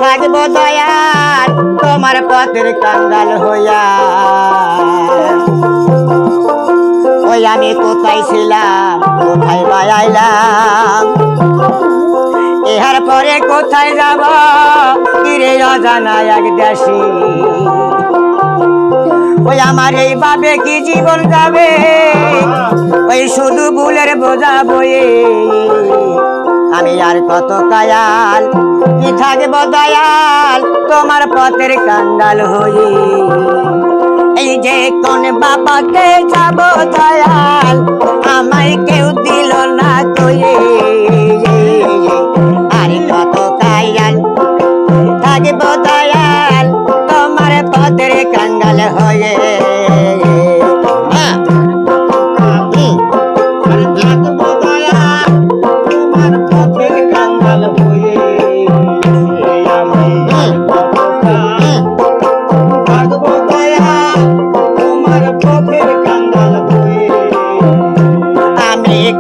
থাকবো দয়াল তোমার পথের কাঙ্গাল হইয়া। ওই আমি কোথায় ছিলাম কোথায় বায়াইলাম, ইহার পরে কোথায় যাব কিরে অজানা এক দেশে। ওই আমার এইভাবে কি জীবন যাবে, ওই শুধু ভুলের বোঝা বয়ে। আমি আর কত কায়াল কি থাকবো দয়াল তোমার পথের কাঙ্গাল হয়ে। এই যে কোন বাবাকে যাব দয়াল আমায় কেউ দিল না কয়ে। আর কত কায়াল থাকবো দয়াল তোমার পথের কাঙ্গাল হয়ে।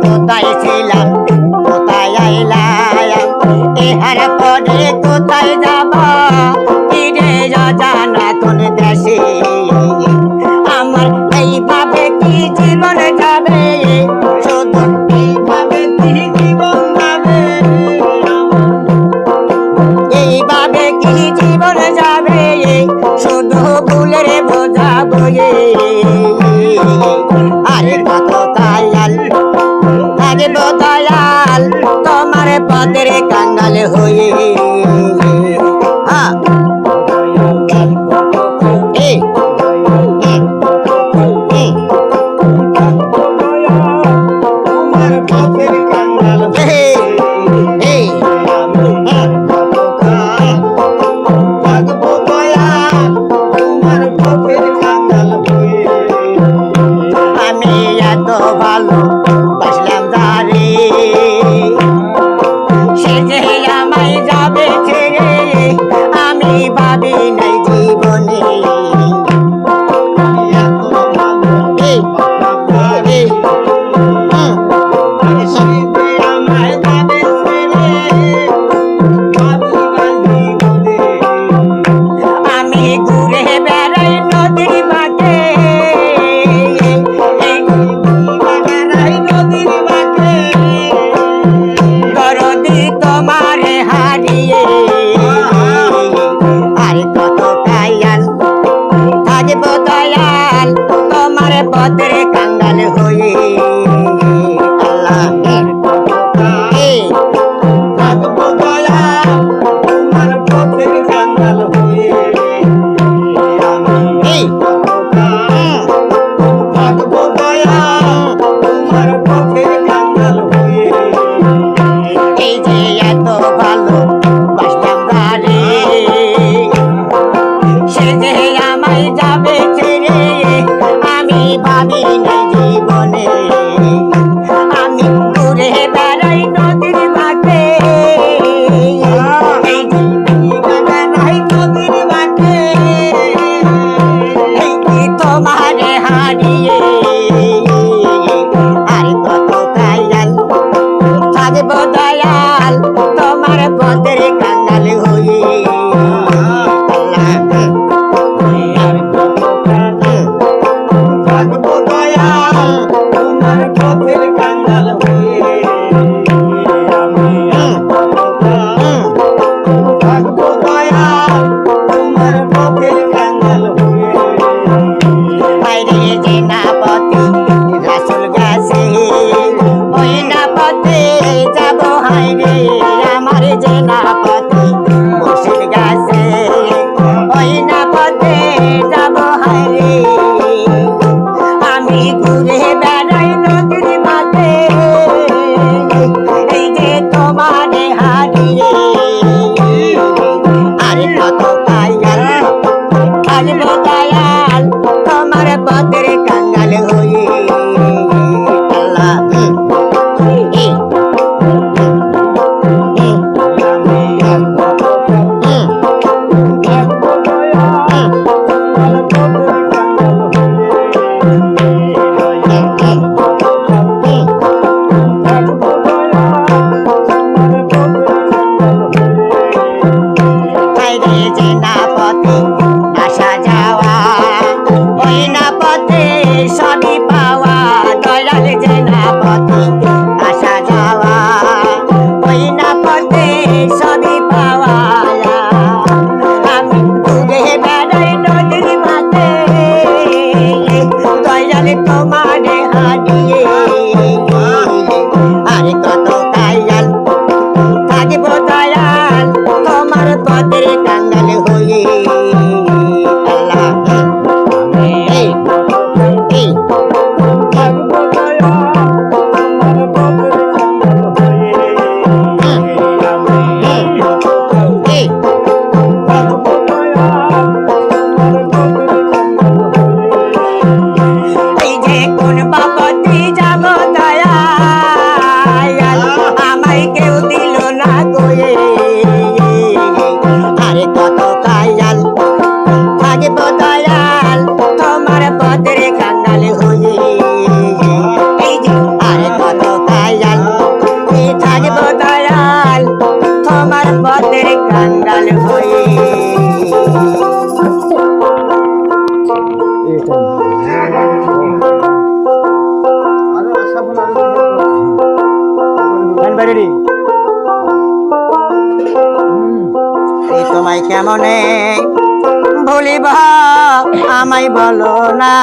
কোথায় ছিলাম কোথায় আইলাম, ইহার পরে কোথায় যাব কিরে অজানা কোন দেশে। আমার এইভাবে কি জীবন যাবে, শুধু এইভাবে কি জীবন যাবে, এইভাবে কি জীবন যাবে শুধু ভুলের বোঝা বয়ে। আরে কত কায়াল থাকবো দয়াল তোমার পথের কাঙ্গাল হয়ে। আমি এত ভালো বাসলাম যারে, সে যে আমায় যাবে ছেড়ে আমি ভাবি নাই জীবনে। আমি ঘুরে বেড়াই নদীর বাঁকে, দরদি তোমার হারিয়ে। আর কত কায়াল থাকবো দয়াল তোমার পথের কাঙ্গাল হয়ে। আল্লাহ থাকবো দয়াল তোমার পথের কাঙ্গাল হয়ে। থাকবো দয়াল তোমার পথের কাঙ্গাল হয়ে। এই যে এত ভালো বাসলাম যারে, সে যে আমায় যাবে ছেড়ে আমি ভাবি নাই জীবনে। আমি ঘুরে বেড়াই নদীর বাঁকে, বেড়াই নদীর বাঁকে তোমারে হারিয়ে। আর কত কায়াল থাকবো দয়াল তোমার পথের কাঙ্গাল হয়ে। থাকবো দয়াল তোমার পথের কাঙ্গাল হয়ে। থাকবো দয়াল তোমার পথের কাঙ্গাল হয়ে। বাইরে যে না পথে রাসূল গেছে, ওই না পথে যাব হায়রে। আমার যে না পথে মুর্শিদ গেছে, ওই না পথে যাব হায়রে। আমি ঘুরে বেড়াই নদীর বাঁকে, এই যে তোমারে হারিয়ে। আর কত কায়াল যে না পথে আসা যাওয়া, ওই না পথে সবই পাওয়া, দয়াল যে না পথে আসা যাওয়া, ওই না পথে সবই পাওয়া। আমি ঘুরে বেড়াই নদীর মাঝে, দয়াল তোমারে হারিয়ে, আরে কত কায়াল থাকিব দয়াল তোমার পদের কাঙ্গাল হয়ে। আল্লাহ এই এই এই যে কোন বাপতি যাব দয়াল, আমায় কেউ দিল না গোয়ে, আরে কত কায়াল থাকিব দয়াল তোমার পদের কাঙ্গাল হয়ে। এই যে আরে কত কায়াল থাকিব দয়াল তোমার পদের কাঙ্গাল হয়ে। এই তোমায় কেমনে ভুলিব আমায় বলো না।